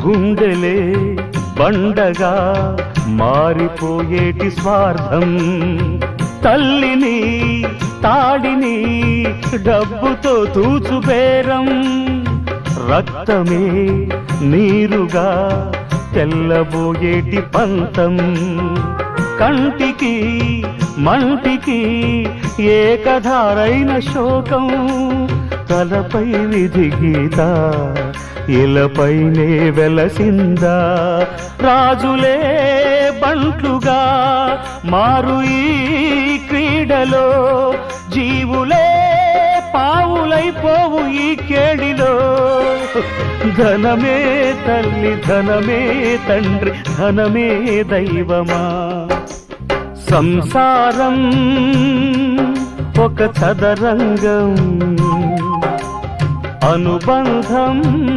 గుండెలే బండగా మారిపోయేటి స్వార్థం, తల్లిని తాడిని డబ్బుతో తూచుబేరం, రక్తమే నీరుగా తెల్లబోయేటి పంతం, కంటికి మంటికి ఏకధారైన శోకం, తలపై విధి గీత ఇలపైనే వెలసిందా, రాజులే బంట్లుగా మారు ఈ క్రీడలో, జీవులే పావులైపోవు ఈ కేడిలో, ధనమే తల్లి ధనమే తండ్రి ధనమే దైవమా, సంసారం ఒక చదరంగం, అనుబంధం